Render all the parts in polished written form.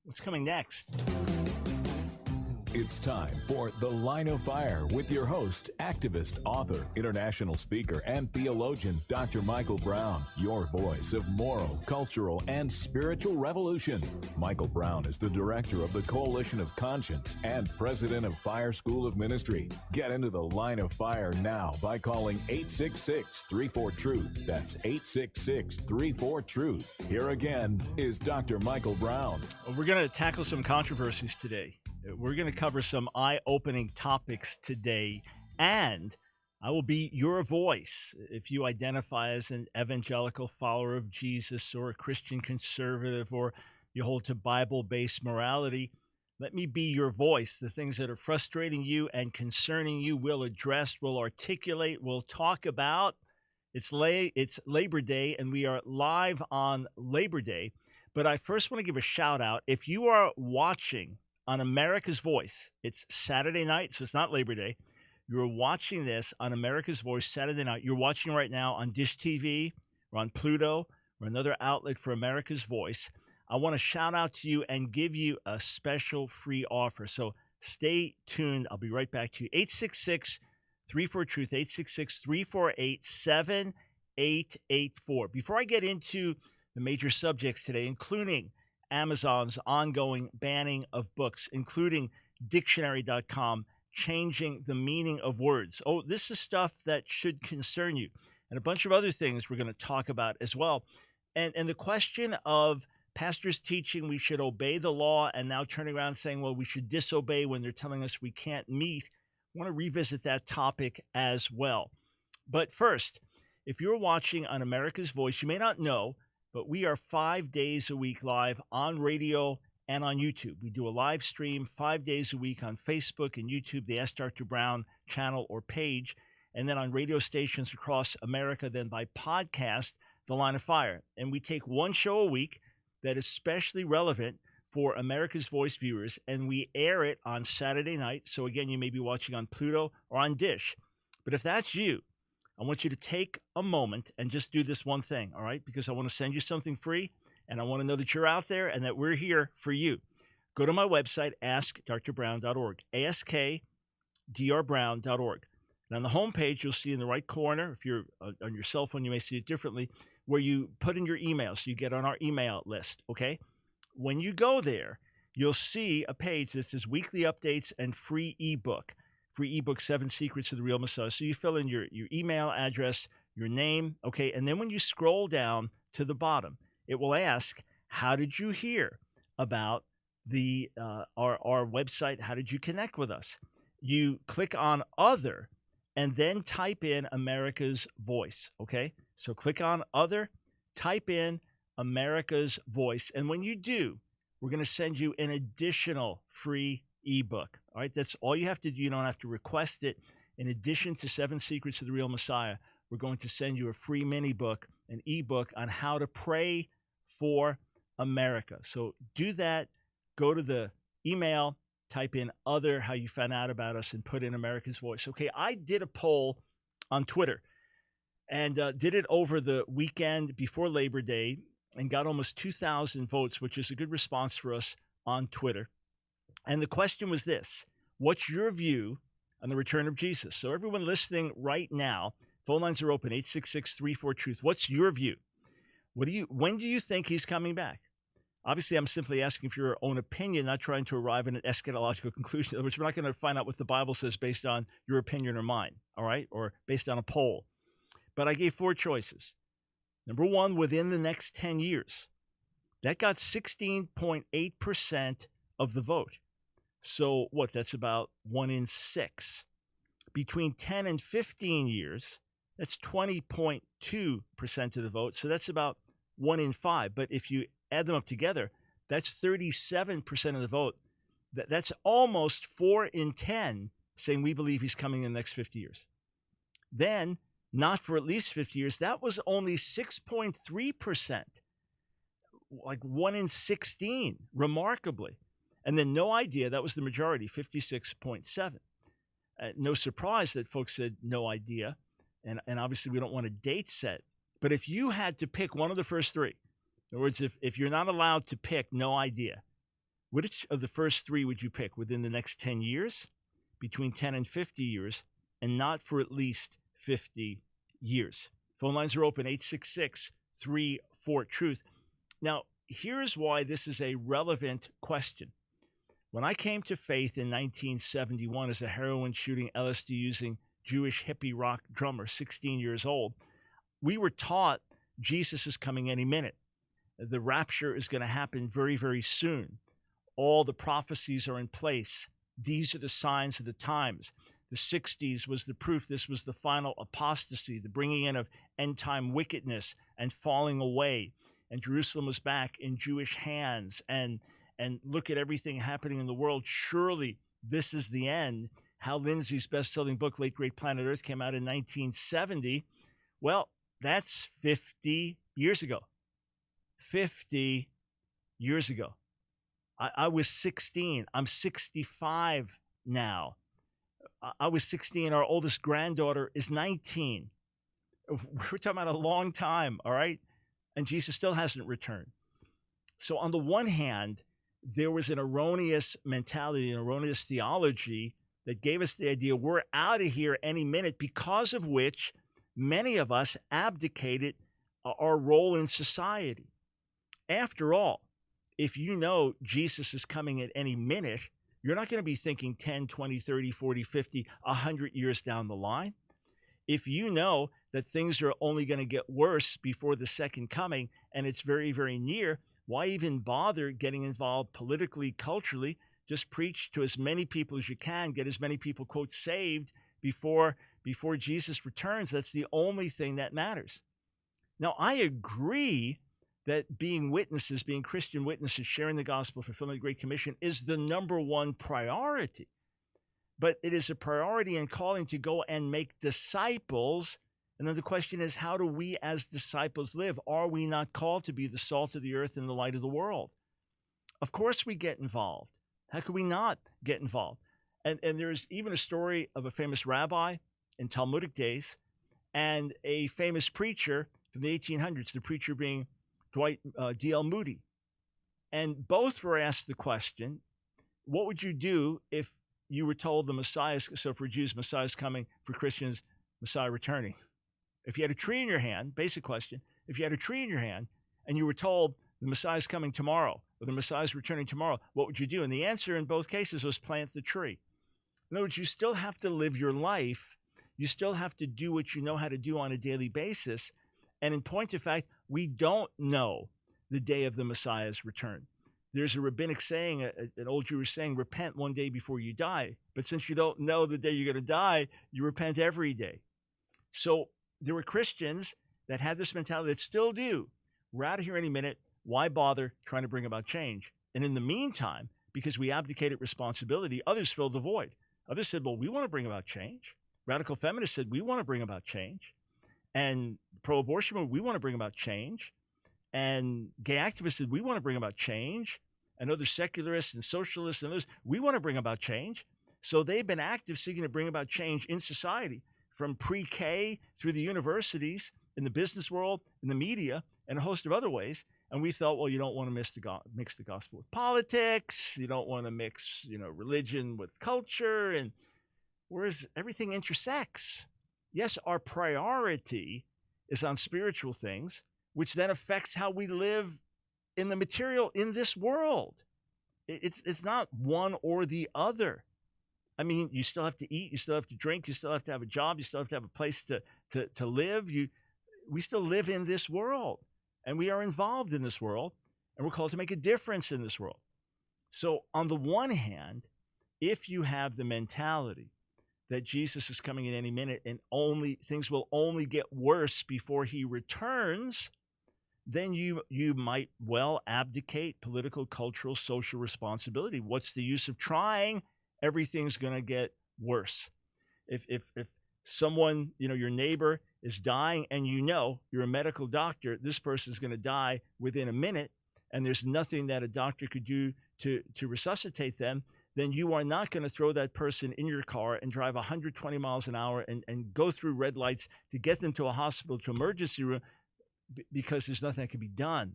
What's coming next? It's time for The Line of Fire with your host, activist, author, international speaker, and theologian, Dr. Michael Brown, your voice of moral, cultural, and spiritual revolution. Michael Brown is the director of the Coalition of Conscience and president of Fire School of Ministry. Get into The Line of Fire now by calling 866-34-TRUTH. That's 866-34-TRUTH. Here again is Dr. Michael Brown. We're going to tackle some controversies today. We're going to cover some eye-opening topics today, and I will be your voice. If you identify as an evangelical follower of Jesus or a Christian conservative or you hold to Bible-based morality, let me be your voice. The things that are frustrating you and concerning you we'll address, we'll articulate, we'll talk about. It's Labor Day, and we are live on Labor Day. But I first want to give a shout-out. If you are watching on America's Voice, it's Saturday night, so it's not Labor Day. You're watching this on America's Voice Saturday night. You're watching right now on Dish TV or on Pluto or another outlet for America's Voice. I want to shout out to you and give you a special free offer. So stay tuned. I'll be right back to you. 866-34-TRUTH, 866-348-7884. Before I get into the major subjects today, including Amazon's ongoing banning of books, including dictionary.com changing the meaning of words. Oh, this is stuff that should concern you. And a bunch of other things we're going to talk about as well. And the question of pastors teaching we should obey the law and now turning around saying, well, we should disobey when they're telling us we can't meet. I want to revisit that topic as well. But first, if you're watching on America's Voice, you may not know, but we are 5 days a week live on radio and on YouTube. We do a live stream 5 days a week on Facebook and YouTube, the AskDrBrown channel or page, and then on radio stations across America, then by podcast, The Line of Fire. And we take one show a week that is especially relevant for America's Voice viewers, and we air it on Saturday night. So again, you may be watching on Pluto or on Dish. But if that's you, I want you to take a moment and just do this one thing, all right? Because I want to send you something free, and I want to know that you're out there and that we're here for you. Go to my website, AskDrBrown.org, AskDrBrown.org. And on the homepage, you'll see in the right corner, if you're on your cell phone, you may see it differently, where you put in your email so you get on our email list, okay? When you go there, you'll see a page that says Weekly Updates and Free ebook. Free ebook, 7 Secrets of the Real Messiah. So you fill in your email address, your name, okay? And then when you scroll down to the bottom, it will ask, how did you hear about our website? How did you connect with us? You click on Other and then type in America's Voice, okay? So click on Other, type in America's Voice. And when you do, we're going to send you an additional free ebook. All right, that's all you have to do. You don't have to request it. In addition to 7 Secrets of the Real Messiah, we're going to send you a free mini book, an ebook on how to pray for America. So do that. Go to the email, type in Other, how you found out about us, and put in America's Voice. Okay, I did a poll on Twitter and did it over the weekend before Labor Day and got almost 2,000 votes, which is a good response for us on Twitter. And the question was this: what's your view on the return of Jesus? So everyone listening right now, phone lines are open, 866-34-TRUTH. What's your view? When do you think he's coming back? Obviously, I'm simply asking for your own opinion, not trying to arrive at an eschatological conclusion. In other words, we're not going to find out what the Bible says based on your opinion or mine, all right, or based on a poll. But I gave 4 choices. Number 1, within the next 10 years. That got 16.8% of the vote. So what? That's about 1 in 6. Between 10 and 15 years, that's 20.2% of the vote. So that's about 1 in 5. But if you add them up together, that's 37% of the vote. That's almost 4 in 10 saying we believe he's coming in the next 50 years. Then, not for at least 50 years, that was only 6.3%, like 1 in 16, remarkably. And then no idea, that was the majority, 56.7. No surprise that folks said no idea. And obviously we don't want a date set. But if you had to pick one of the first 3, in other words, if you're not allowed to pick no idea, Which of the first three would you pick within the next 10 years, between 10 and 50 years, and not for at least 50 years? Phone lines are open, 866-34-TRUTH. Now, here's why this is a relevant question. When I came to faith in 1971 as a heroin-shooting, LSD-using Jewish hippie rock drummer, 16 years old, we were taught Jesus is coming any minute. The rapture is going to happen very, very soon. All the prophecies are in place. These are the signs of the times. The 60s was the proof this was the final apostasy, the bringing in of end-time wickedness and falling away. And Jerusalem was back in Jewish hands. And look at everything happening in the world. Surely this is the end. Hal Lindsey's best-selling book, Late Great Planet Earth, came out in 1970. Well, that's 50 years ago. 50 years ago. I was 16. I'm 65 now. I was 16. Our oldest granddaughter is 19. We're talking about a long time, all right? And Jesus still hasn't returned. So on the one hand, there was an erroneous mentality, an erroneous theology that gave us the idea we're out of here any minute, because of which many of us abdicated our role in society. After all, if you know Jesus is coming at any minute, you're not going to be thinking 10, 20, 30, 40, 50, 100 years down the line. If you know that things are only going to get worse before the second coming and it's very, very near, why even bother getting involved politically, culturally? Just preach to as many people as you can, get as many people, quote, saved before Jesus returns. That's the only thing that matters. Now, I agree that being witnesses, being Christian witnesses, sharing the gospel, fulfilling the Great Commission is the number one priority. But it is a priority and calling to go and make disciples. And then the question is, how do we as disciples live? Are we not called to be the salt of the earth and the light of the world? Of course we get involved. How could we not get involved? And there's even a story of a famous rabbi in Talmudic days and a famous preacher from the 1800s, the preacher being Dwight D.L. Moody. And both were asked the question, what would you do if you were told the Messiah, so for Jews, Messiah is coming, for Christians, Messiah returning? If you had a tree in your hand, basic question, if you had a tree in your hand and you were told the Messiah is coming tomorrow or the Messiah is returning tomorrow, what would you do? And the answer in both cases was plant the tree. In other words, you still have to live your life. You still have to do what you know how to do on a daily basis. And in point of fact, we don't know the day of the Messiah's return. There's a rabbinic saying, an old Jewish saying, repent one day before you die. But since you don't know the day you're going to die, you repent every day. So there were Christians that had this mentality that still do. We're out of here any minute. Why bother trying to bring about change? And in the meantime, because we abdicated responsibility, others filled the void. Others said, well, we want to bring about change. Radical feminists said, we want to bring about change. And pro-abortion movement, we want to bring about change. And gay activists said, we want to bring about change. And other secularists and socialists and others, we want to bring about change. So they've been active seeking to bring about change in society, from pre-K through the universities, in the business world, in the media, and a host of other ways. And we thought, well, you don't want to mix the gospel with politics. You don't want to mix, religion with culture. And whereas everything intersects. Yes, our priority is on spiritual things, which then affects how we live in the material in this world. It's not one or the other. I mean, you still have to eat, you still have to drink, you still have to have a job, you still have to have a place to live. We still live in this world, and we are involved in this world, and we're called to make a difference in this world. So on the one hand, if you have the mentality that Jesus is coming in any minute and things will only get worse before he returns, then you might well abdicate political, cultural, social responsibility. What's the use of trying? Everything's going to get worse. If someone, your neighbor is dying and you're a medical doctor, this person is going to die within a minute, and there's nothing that a doctor could do to resuscitate them, then you are not going to throw that person in your car and drive 120 miles an hour and go through red lights to get them to a hospital, to emergency room, because there's nothing that can be done.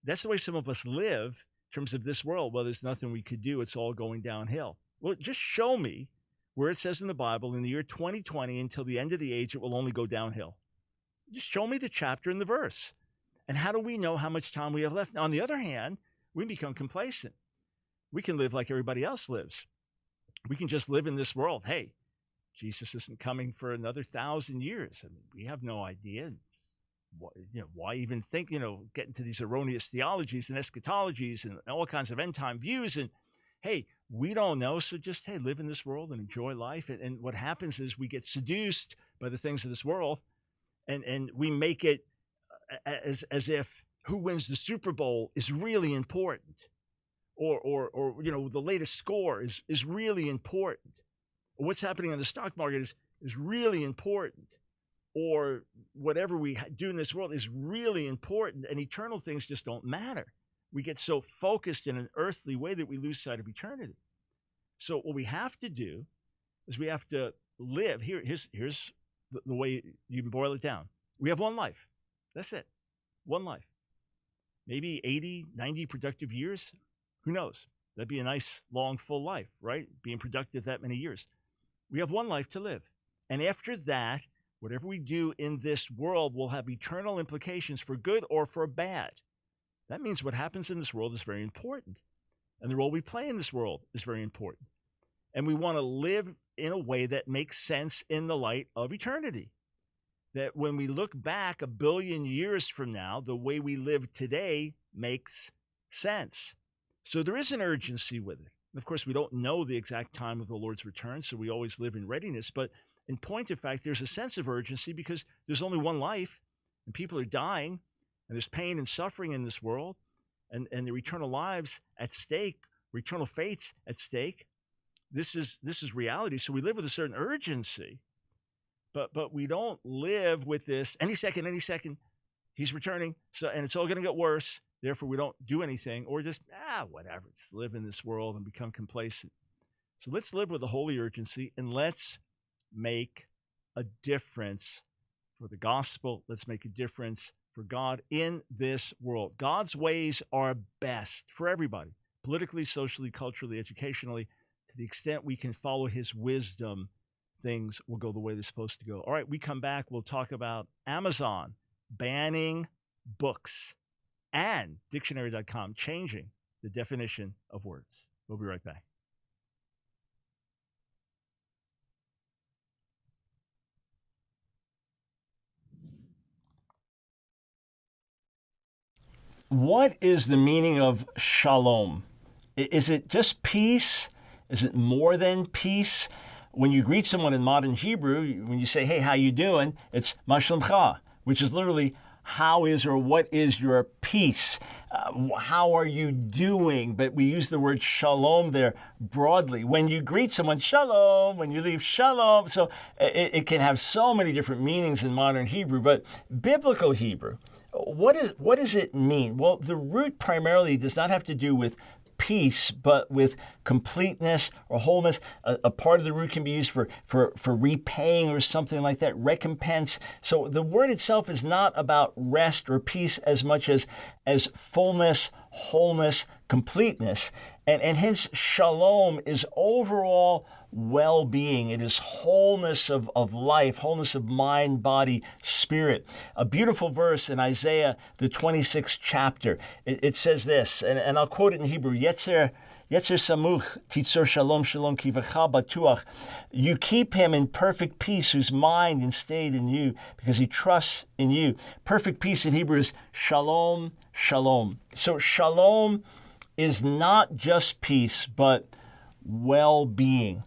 That's the way some of us live, terms of this world, well, there's nothing we could do. It's all going downhill. Well, just show me where it says in the Bible in the year 2020 until the end of the age, it will only go downhill. Just show me the chapter and the verse. And how do we know how much time we have left? Now, on the other hand, we become complacent. We can live like everybody else lives. We can just live in this world. Hey, Jesus isn't coming for another 1,000 years. I mean, we have no idea. Why even think, get into these erroneous theologies and eschatologies and all kinds of end time views. And hey, we don't know. So just, live in this world and enjoy life. And what happens is we get seduced by the things of this world, and we make it as if who wins the Super Bowl is really important, or the latest score is really important, or what's happening on the stock market is really important, or whatever we do in this world is really important, and eternal things just don't matter. We get so focused in an earthly way that we lose sight of eternity. So what we have to do is we have to live. Here's the way you can boil it down. We have one life. That's it. One life. Maybe 80, 90 productive years. Who knows? That'd be a nice, long, full life, right? Being productive that many years. We have one life to live. And after that, whatever we do in this world will have eternal implications for good or for bad. That means what happens in this world is very important. And the role we play in this world is very important. And we want to live in a way that makes sense in the light of eternity. That when we look back 1 billion years from now, the way we live today makes sense. So there is an urgency with it. And of course, we don't know the exact time of the Lord's return, so we always live in readiness. But in point of fact, there's a sense of urgency because there's only one life, and people are dying, and there's pain and suffering in this world, and their eternal lives at stake, or eternal fates at stake. This is reality. So we live with a certain urgency. But we don't live with this any second, he's returning, and it's all going to get worse. Therefore, we don't do anything or just, whatever, just live in this world and become complacent. So let's live with a holy urgency, and let's make a difference for the gospel. Let's make a difference for God in this world. God's ways are best for everybody, politically, socially, culturally, educationally. To the extent we can follow his wisdom, things will go the way they're supposed to go. All right, we come back. We'll talk about Amazon banning books and dictionary.com changing the definition of words. We'll be right back. What is the meaning of shalom? Is it just peace? Is it more than peace? When you greet someone in modern Hebrew, when you say, hey, how you doing? It's ma shlomcha, which is literally how is or what is your peace? How are you doing? But we use the word shalom there broadly. When you greet someone, shalom. When you leave, shalom. So it can have so many different meanings in modern Hebrew, but biblical Hebrew, what does it mean? Well, the root primarily does not have to do with peace, but with completeness or wholeness. A part of the root can be used for repaying or something like that, recompense. So the word itself is not about rest or peace as much as fullness, wholeness, completeness. And hence shalom is overall well-being. It is wholeness of life, wholeness of mind, body, spirit. A beautiful verse in Isaiah, the 26th chapter. It says this, and I'll quote it in Hebrew, Yetzer samuch titzor shalom shalom kivacha batuach. You keep him in perfect peace whose mind is stayed in you because he trusts in you. Perfect peace in Hebrew is shalom, shalom. So shalom is not just peace, but well-being.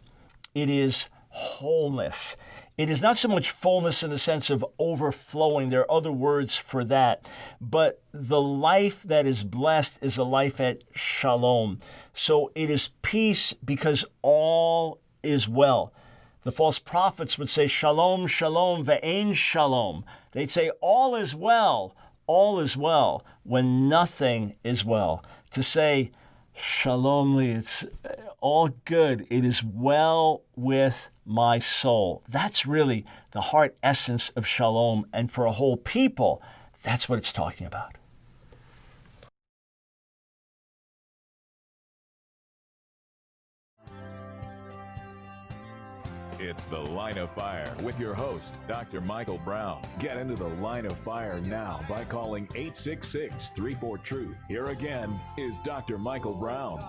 It is wholeness. It is not so much fullness in the sense of overflowing. There are other words for that. But the life that is blessed is a life at shalom. So it is peace because all is well. The false prophets would say, shalom, shalom, ve'ein shalom. They'd say, all is well, when nothing is well. To say, shalom li, it's all good. It is well with my soul. That's really the heart essence of shalom. And for a whole people, that's what it's talking about. It's The Line of Fire with your host, Dr. Michael Brown. Get into the line of fire now by calling 866-34-TRUTH. Here again is Dr. Michael Brown.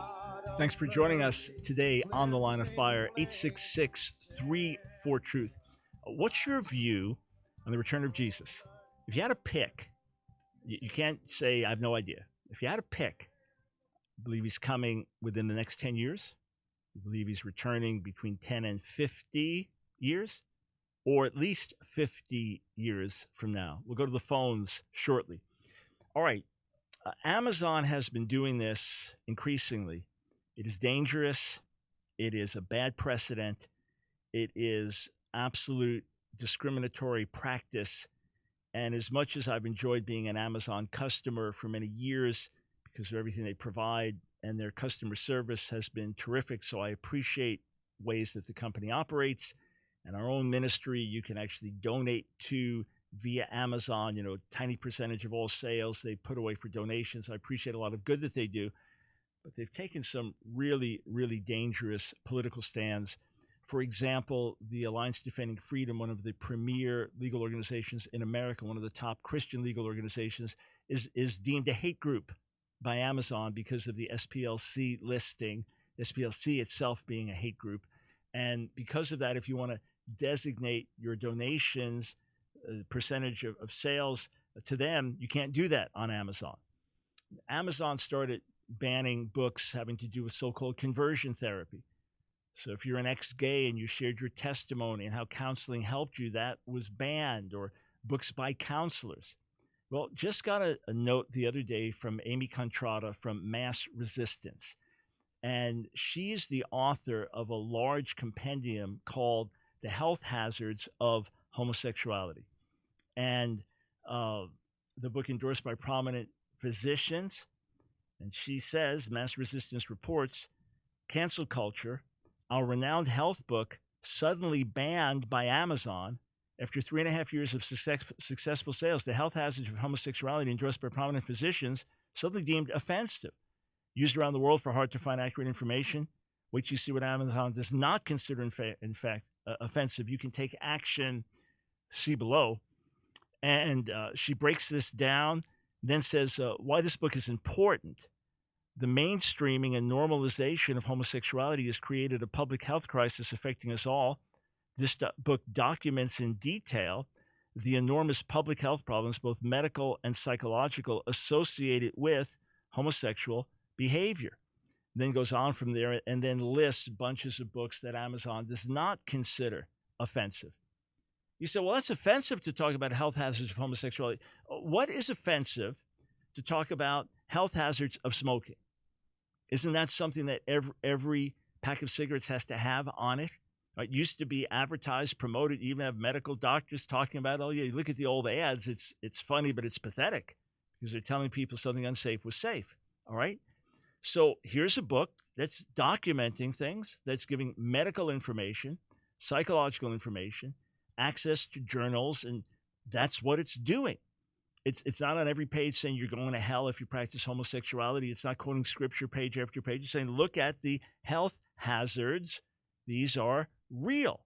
Thanks for joining us today on The Line of Fire, 866-34-TRUTH. What's your view on the return of Jesus? If you had to pick, you can't say, I have no idea. If you had to pick, I believe he's coming within the next 10 years. I believe he's returning between 10 and 50 years, or at least 50 years from now. We'll go to the phones shortly. All right. Amazon has been doing this increasingly. It is dangerous. It is a bad precedent. It is absolute discriminatory practice. And as much as I've enjoyed being an Amazon customer for many years because of everything they provide, and their customer service has been terrific, so I appreciate ways that the company operates. And our own ministry, you can actually donate to via Amazon, tiny percentage of all sales they put away for donations. I appreciate a lot of good that they do, but they've taken some really, really dangerous political stands. For example, the Alliance Defending Freedom, one of the premier legal organizations in America, one of the top Christian legal organizations, is deemed a hate group by Amazon because of the SPLC listing, SPLC itself being a hate group. And because of that, if you want to designate your donations, percentage of sales to them, you can't do that on Amazon. Amazon started banning books having to do with so-called conversion therapy. So if you're an ex-gay and you shared your testimony and how counseling helped you, that was banned, or books by counselors. Well, just got a note the other day from Amy Contrada from Mass Resistance. And she's the author of a large compendium called The Health Hazards of Homosexuality. And the book endorsed by prominent physicians. And she says, Mass Resistance reports, cancel culture, our renowned health book suddenly banned by Amazon after 3.5 years of successful sales. The Health Hazards of Homosexuality, endorsed by prominent physicians, suddenly deemed offensive. Used around the world for hard-to-find accurate information. Wait till you see what Amazon does not consider, in fact, offensive. You can take action, see below. And she breaks this down, then says why this book is important. The mainstreaming and normalization of homosexuality has created a public health crisis affecting us all. This book documents in detail the enormous public health problems, both medical and psychological, associated with homosexual behavior. Then goes on from there and then lists bunches of books that Amazon does not consider offensive. You say, well, that's offensive to talk about health hazards of homosexuality. What is offensive to talk about health hazards of smoking? Isn't that something that every pack of cigarettes has to have on it? It used to be advertised, promoted. You even have medical doctors talking about, oh, yeah, you look at the old ads. It's funny, but it's pathetic because they're telling people something unsafe was safe. All right. So here's a book that's documenting things, that's giving medical information, psychological information, access to journals, and that's what it's doing. It's not on every page saying you're going to hell if you practice homosexuality. It's not quoting scripture page after page. It's saying, look at the health hazards. These are real.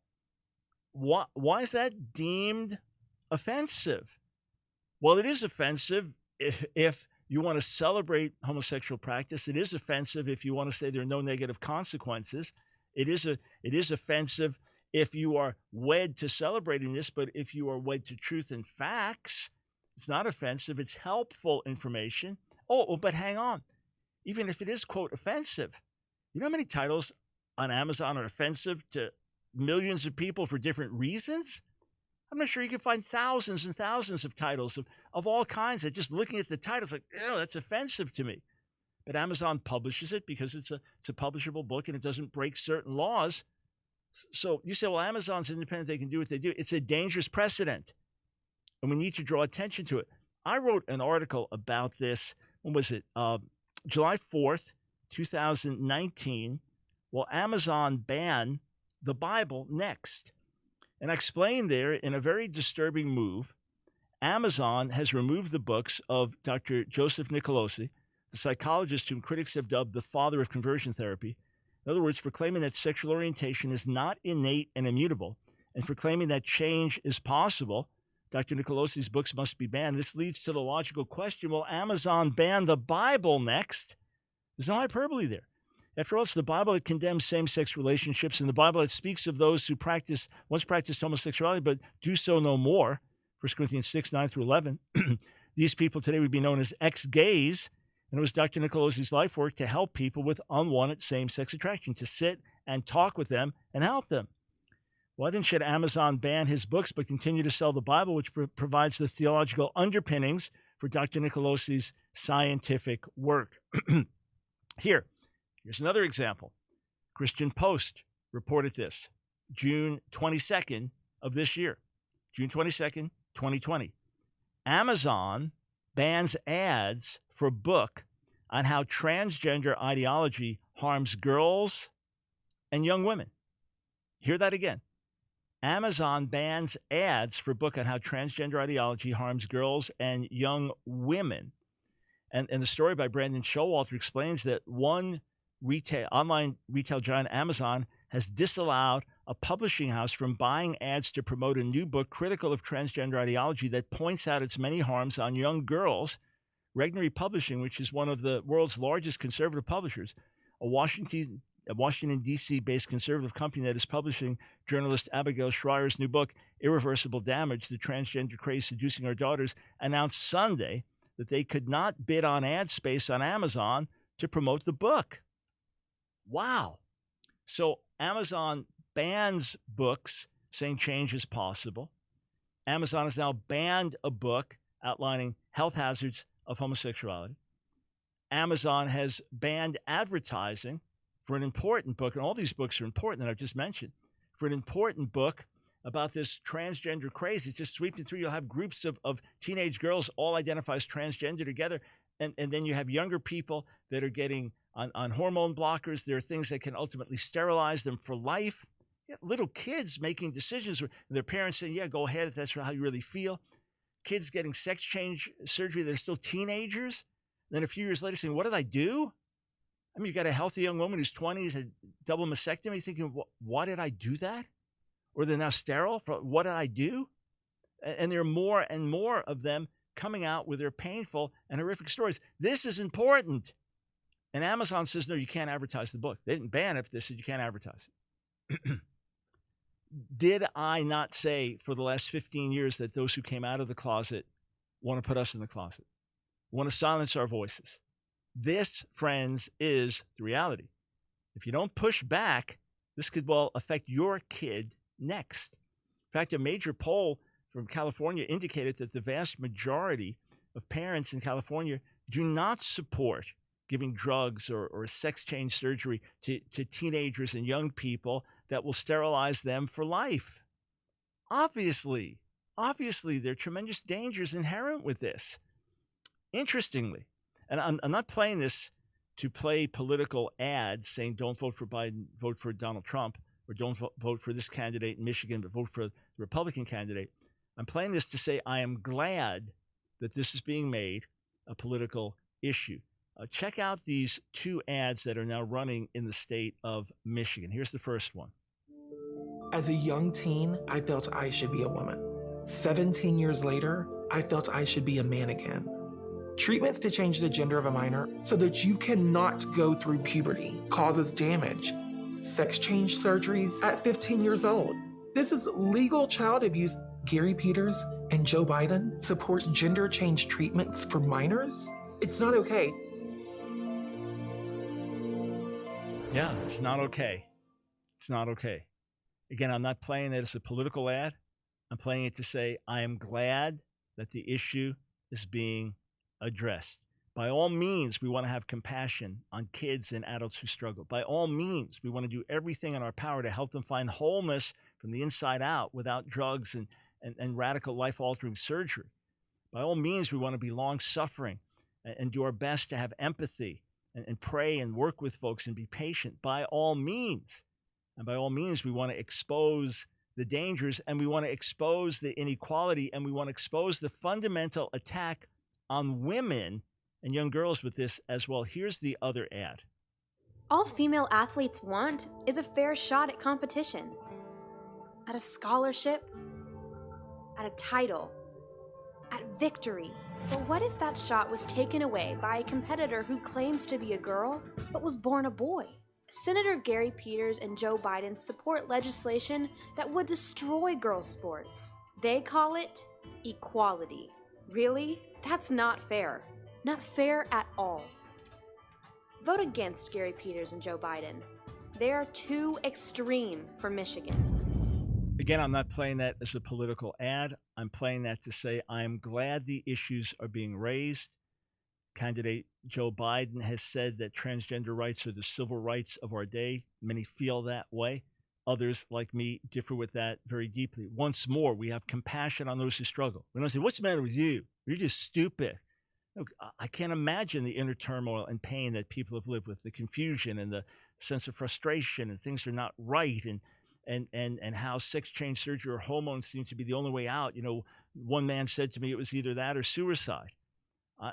Why is that deemed offensive? Well, it is offensive if you want to celebrate homosexual practice. It is offensive if you want to say there are no negative consequences. It is offensive if you are wed to celebrating this, but if you are wed to truth and facts, it's not offensive. It's helpful information. Oh, but hang on. Even if it is, quote, offensive, you know how many titles on Amazon are offensive to millions of people for different reasons? I'm not sure you can find thousands and thousands of titles of all kinds that just looking at the titles like, oh, that's offensive to me. But Amazon publishes it because it's a publishable book and it doesn't break certain laws. So you say, well, Amazon's independent. They can do what they do. It's a dangerous precedent. And we need to draw attention to it. I wrote an article about this. When was it? July 4th, 2019. Will Amazon ban the Bible next? And I explained there, in a very disturbing move, Amazon has removed the books of Dr. Joseph Nicolosi, the psychologist whom critics have dubbed the father of conversion therapy, In other words, for claiming that sexual orientation is not innate and immutable, and for claiming that change is possible, Dr. Nicolosi's books must be banned. This leads to the logical question, will Amazon ban the Bible next? There's no hyperbole there. After all, it's the Bible that condemns same-sex relationships, and the Bible that speaks of those who once practiced homosexuality, but do so no more. 1 Corinthians 6, 9 through 11. These people today would be known as ex-gays, and it was Dr. Nicolosi's life work to help people with unwanted same-sex attraction, to sit and talk with them and help them. Why then should Amazon ban his books but continue to sell the Bible, which provides the theological underpinnings for Dr. Nicolosi's scientific work? Here's another example. Christian Post reported this, June 22nd of this year, June 22nd, 2020. Amazon bans ads for a book on how transgender ideology harms girls and young women. Hear that again. Amazon bans ads for a book on how transgender ideology harms girls and young women. And the story by Brandon Showalter explains that one online retail giant, Amazon, has disallowed a publishing house from buying ads to promote a new book critical of transgender ideology that points out its many harms on young girls. Regnery Publishing, which is one of the world's largest conservative publishers, a Washington, D.C.-based conservative company that is publishing journalist Abigail Schreier's new book, Irreversible Damage, The Transgender Craze Seducing Our Daughters, announced Sunday that they could not bid on ad space on Amazon to promote the book. Wow. So Amazon bans books saying change is possible. Amazon has now banned a book outlining health hazards of homosexuality. Amazon has banned advertising for an important book, and all these books are important that I've just mentioned, for an important book about this transgender craze. It's just sweeping through. You'll have groups of teenage girls all identify as transgender together, and then you have younger people that are getting on hormone blockers. There are things that can ultimately sterilize them for life. Yeah, little kids making decisions where their parents saying, yeah, go ahead if that's how you really feel. Kids getting sex change surgery that are still teenagers. Then a few years later saying, what did I do? I mean, you've got a healthy young woman who's 20s, had double mastectomy, thinking, why did I do that? Or they're now sterile. What did I do? And there are more and more of them coming out with their painful and horrific stories. This is important. And Amazon says, no, you can't advertise the book. They didn't ban it, but they said you can't advertise it. Did I not say for the last 15 years that those who came out of the closet want to put us in the closet, want to silence our voices? This, friends, is the reality. If you don't push back, this could well affect your kid next. In fact, a major poll from California indicated that the vast majority of parents in California do not support giving drugs or sex change surgery to teenagers and young people that will sterilize them for life. Obviously, there are tremendous dangers inherent with this. Interestingly, and I'm not playing this to play political ads saying don't vote for Biden, vote for Donald Trump, or don't vote for this candidate in Michigan, but vote for the Republican candidate. I'm playing this to say I am glad that this is being made a political issue. Check out these two ads that are now running in the state of Michigan. Here's the first one. As a young teen, I felt I should be a woman. 17 years later, I felt I should be a man again. Treatments to change the gender of a minor so that you cannot go through puberty causes damage. Sex change surgeries at 15 years old. This is legal child abuse. Gary Peters and Joe Biden support gender change treatments for minors? It's not okay. Yeah, it's not okay. It's not okay. Again, I'm not playing it as a political ad. I'm playing it to say I am glad that the issue is being addressed. By all means, we want to have compassion on kids and adults who struggle. By all means, we want to do everything in our power to help them find wholeness from the inside out without drugs and radical life-altering surgery. By all means, we want to be long-suffering and do our best to have empathy and pray and work with folks and be patient. By all means. And by all means, we want to expose the dangers, and we want to expose the inequality, and we want to expose the fundamental attack on women and young girls with this as well. Here's the other ad. All female athletes want is a fair shot at competition, at a scholarship, at a title, at victory. But what if that shot was taken away by a competitor who claims to be a girl but was born a boy? Senator Gary Peters and Joe Biden support legislation that would destroy girls' sports. They call it equality. Really? That's not fair. Not fair at all. Vote against Gary Peters and Joe Biden. They are too extreme for Michigan. Again, I'm not playing that as a political ad. I'm playing that to say I'm glad the issues are being raised. Candidate Joe Biden has said that transgender rights are the civil rights of our day. Many feel that way. Others, like me, differ with that very deeply. Once more, we have compassion on those who struggle. We don't say, what's the matter with you? You're just stupid. Look, I can't imagine the inner turmoil and pain that people have lived with, the confusion and the sense of frustration and things are not right, and how sex change surgery or hormones seem to be the only way out. You know, one man said to me it was either that or suicide.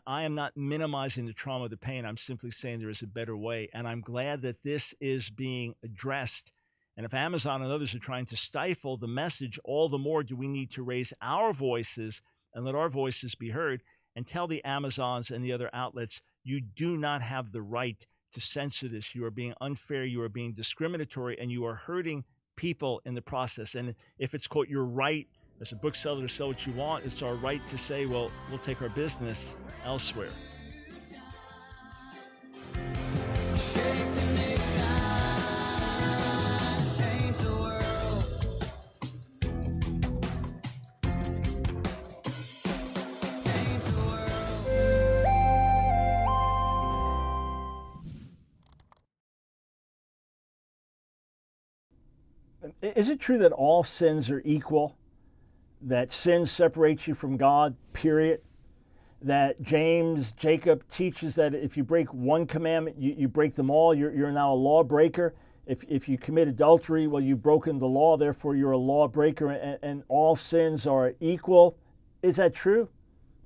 I am not minimizing the trauma, the pain. I'm simply saying there is a better way. And I'm glad that this is being addressed. And if Amazon and others are trying to stifle the message, all the more do we need to raise our voices and let our voices be heard and tell the Amazons and the other outlets, you do not have the right to censor this. You are being unfair, you are being discriminatory, and you are hurting people in the process. And if it's, quote, your right as a bookseller to sell what you want, it's our right to say, well, we'll take our business elsewhere. Is it true that all sins are equal? That sin separates you from God, period? That Jacob teaches that if you break one commandment, you break them all. You're now a lawbreaker. If you commit adultery, well, you've broken the law, therefore you're a lawbreaker, and all sins are equal. Is that true?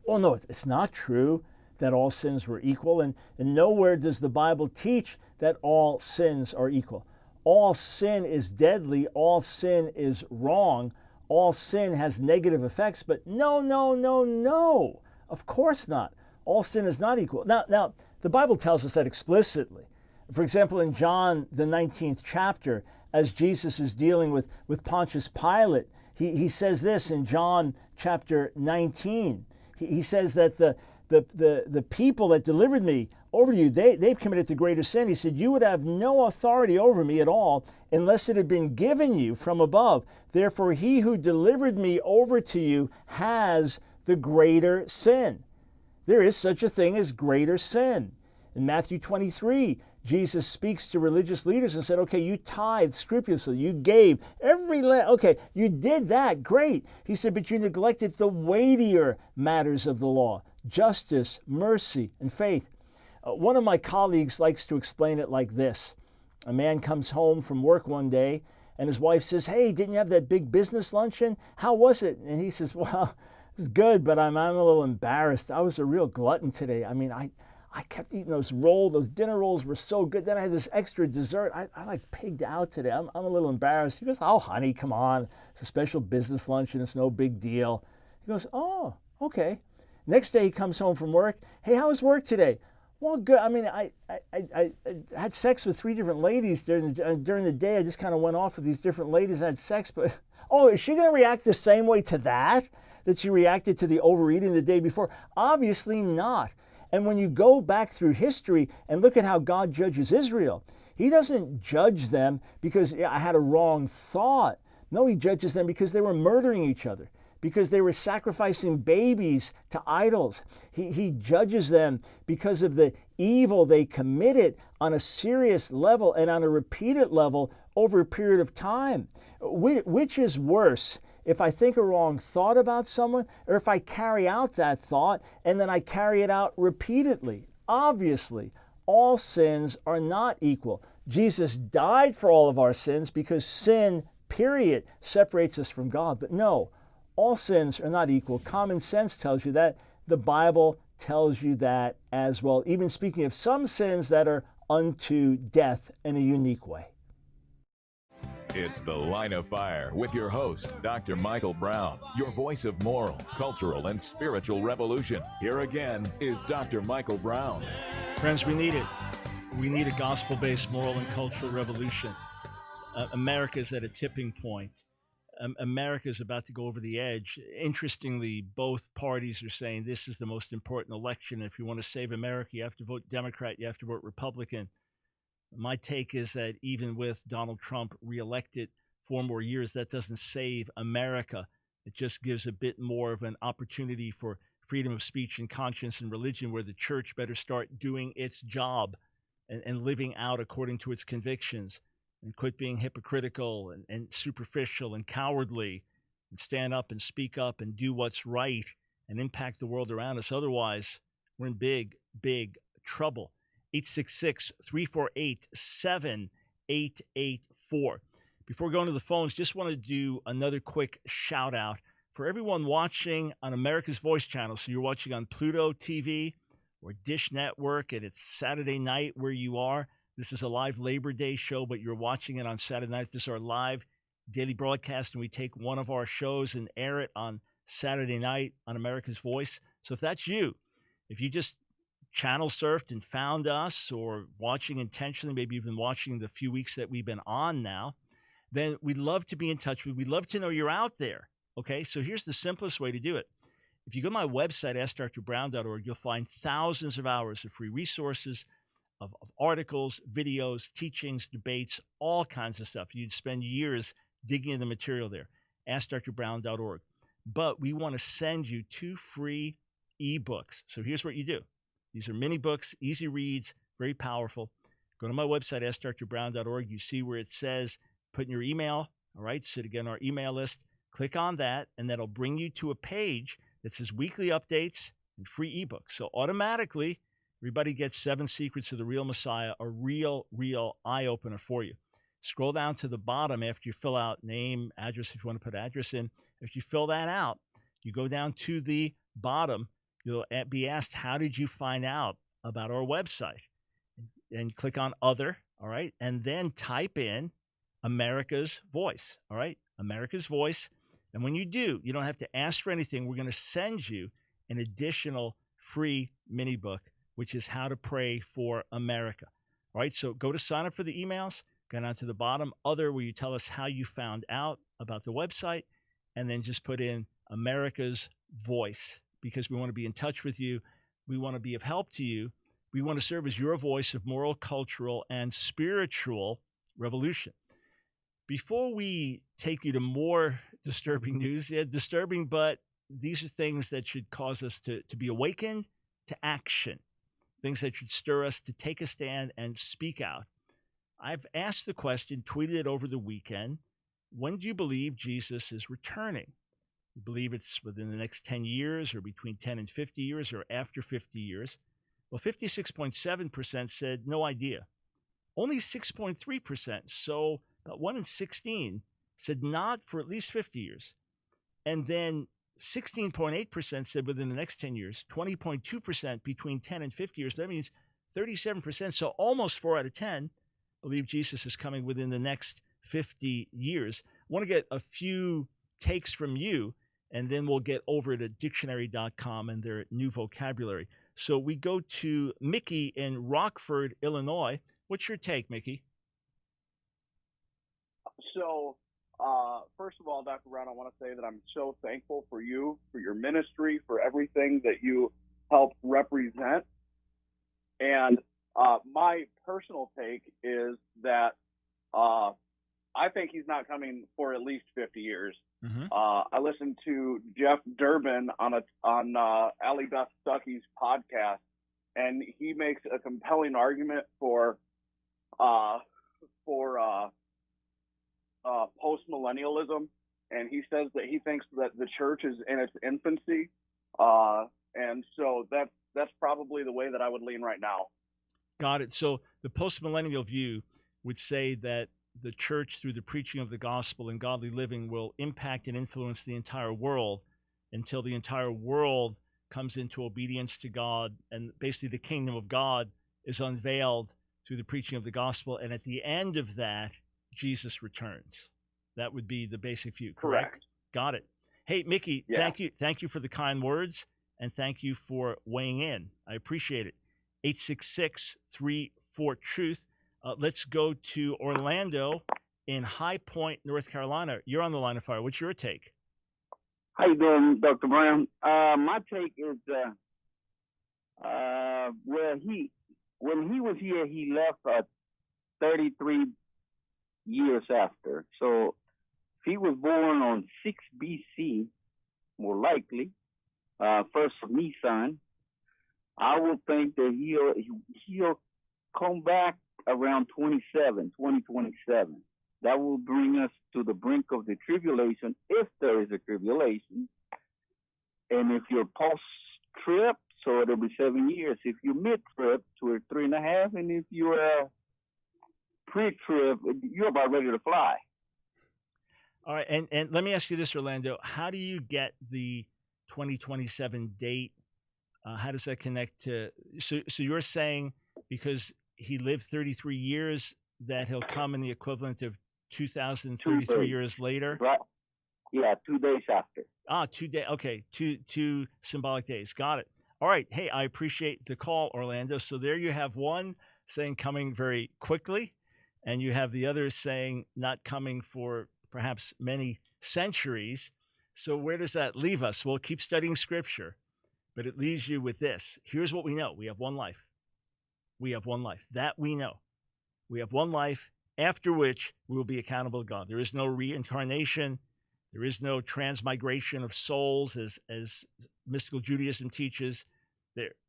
Well, no, it's not true that all sins were equal, and nowhere does the Bible teach that all sins are equal. All sin is deadly, all sin is wrong, all sin has negative effects, but no. Of course not. All sin is not equal. Now, the Bible tells us that explicitly. For example, in John, the 19th chapter, as Jesus is dealing with Pontius Pilate, he says this in John chapter 19. He says that the people that delivered me over to you, they've committed the greater sin. He said, you would have no authority over me at all unless it had been given you from above. Therefore, he who delivered me over to you has the greater sin. There is such a thing as greater sin. In Matthew 23, Jesus speaks to religious leaders and said, okay, you tithed scrupulously, you gave okay, you did that, great. He said, but you neglected the weightier matters of the law, justice, mercy, and faith. One of my colleagues likes to explain it like this. A man comes home from work one day and his wife says, hey, didn't you have that big business luncheon? How was it? And he says, well, it was good, but I'm a little embarrassed. I was a real glutton today. I mean, I kept eating those dinner rolls were so good. Then I had this extra dessert. I like pigged out today. I'm a little embarrassed. He goes, oh, honey, come on. It's a special business luncheon. It's no big deal. He goes, oh, okay. Next day he comes home from work. Hey, how was work today? Well, good. I mean, I had sex with 3 different ladies during the day. I just kind of went off with these different ladies. I had sex, but, oh, is she going to react the same way to that she reacted to the overeating the day before? Obviously not. And when you go back through history and look at how God judges Israel, he doesn't judge them because I had a wrong thought. No, he judges them because they were murdering each other, because they were sacrificing babies to idols. He judges them because of the evil they committed on a serious level and on a repeated level over a period of time. Which is worse? If I think a wrong thought about someone, or if I carry out that thought and then I carry it out repeatedly? Obviously, all sins are not equal. Jesus died for all of our sins because sin, period, separates us from God. But no, all sins are not equal. Common sense tells you that. The Bible tells you that as well. Even speaking of some sins that are unto death in a unique way. It's The Line of Fire with your host, Dr. Michael Brown, your voice of moral, cultural, and spiritual revolution. Here again is Dr. Michael Brown. Friends, we need it. We need a gospel-based moral and cultural revolution. America's at a tipping point. America is about to go over the edge. Interestingly, both parties are saying this is the most important election. If you want to save America, you have to vote Democrat, you have to vote Republican. My take is that even with Donald Trump reelected 4 more years, that doesn't save America. It just gives a bit more of an opportunity for freedom of speech and conscience and religion, where the church better start doing its job and living out according to its convictions, and quit being hypocritical and superficial and cowardly, and stand up and speak up and do what's right and impact the world around us. Otherwise, we're in big, big trouble. 866-348-7884. Before going to the phones, just want to do another quick shout out for everyone watching on America's Voice channel. So you're watching on Pluto TV or Dish Network, and it's Saturday night where you are. This is a live Labor Day show, but you're watching it on Saturday night. This is our live daily broadcast, and we take one of our shows and air it on Saturday night on America's Voice. So if that's you, if you just channel surfed and found us, or watching intentionally, maybe you've been watching the few weeks that we've been on now, then we'd love to be in touch with you. We'd love to know you're out there. Okay, so here's the simplest way to do it. If you go to my website, AskDrBrown.org, you'll find thousands of hours of free resources, of articles, videos, teachings, debates, all kinds of stuff. You'd spend years digging in the material there. AskDrBrown.org. But we want to send you 2 free ebooks. So here's what you do. These are mini books, easy reads, very powerful. Go to my website, AskDrBrown.org. You see where it says, put in your email, all right? So to get on our email list, click on that, and that'll bring you to a page that says weekly updates and free ebooks. So automatically, everybody gets 7 Secrets of the Real Messiah, a real eye-opener for you. Scroll down to the bottom after you fill out name, address, if you want to put address in. If you fill that out, you go down to the bottom. You'll be asked, how did you find out about our website? And click on Other, all right? And then type in America's Voice, all right? America's Voice. And when you do, you don't have to ask for anything. We're going to send you an additional free mini book, which is How to Pray for America, all right? So go to sign up for the emails, go down to the bottom, Other, where you tell us how you found out about the website, and then just put in America's Voice, because we want to be in touch with you. We want to be of help to you. We want to serve as your voice of moral, cultural, and spiritual revolution. Before we take you to more disturbing news, disturbing, but these are things that should cause us to be awakened to action, things that should stir us to take a stand and speak out. I've asked the question, tweeted it over the weekend, when do you believe Jesus is returning? You believe it's within the next 10 years, or between 10 and 50 years, or after 50 years? Well, 56.7% said no idea. Only 6.3%, so about 1 in 16, said not for at least 50 years. And then 16.8% said within the next 10 years, 20.2% between 10 and 50 years. That means 37%, so almost 4 out of 10, believe Jesus is coming within the next 50 years. I want to get a few takes from you, and then we'll get over to dictionary.com and their new vocabulary. So we go to Mickey in Rockford, Illinois. What's your take, Mickey? So, first of all, Dr. Brown, I want to say that I'm so thankful for you, for your ministry, for everything that you help represent. And my personal take is that I think he's not coming for at least 50 years. Mm-hmm. I listened to Jeff Durbin on Ali Beth Stuckey's podcast, and he makes a compelling argument for post-millennialism, and he says that he thinks that the church is in its infancy, and so that's probably the way that I would lean right now. Got it. So the post-millennial view would say that the church, through the preaching of the gospel and godly living, will impact and influence the entire world until the entire world comes into obedience to God, and basically the kingdom of God is unveiled through the preaching of the gospel. And at the end of that, Jesus returns. That would be the basic view, correct? Got it. Hey, Mickey, Yeah. Thank you for the kind words, and thank you for weighing in. I appreciate it. 866-34-TRUTH. Let's go to Orlando in High Point, North Carolina. You're on the line of fire. What's your take? How you doing, Dr. Brown? My take is, when he was here, he left 33 years after. So if he was born on 6 BC, more likely, first of Nisan, I would think that he'll come back around 2027. That will bring us to the brink of the tribulation, if there is a tribulation. And if you're post-trip, so it'll be 7 years. If you're mid-trip, 2 or 3.5, and if you're pre-trip, you're about ready to fly. All right, and let me ask you this, Orlando. How do you get the 2027 date? How does that connect to? So you're saying because he lived 33 years that he'll come in the equivalent of 2,033 years later? Right. Yeah, 2 days after. 2 days. Okay, two symbolic days. Got it. All right. Hey, I appreciate the call, Orlando. So there you have one saying coming very quickly, and you have the other saying not coming for perhaps many centuries. So where does that leave us? We'll keep studying Scripture, but it leaves you with this. Here's what we know. We have one life. We have one life. That we know. We have one life, after which we will be accountable to God. There is no reincarnation. There is no transmigration of souls, as mystical Judaism teaches.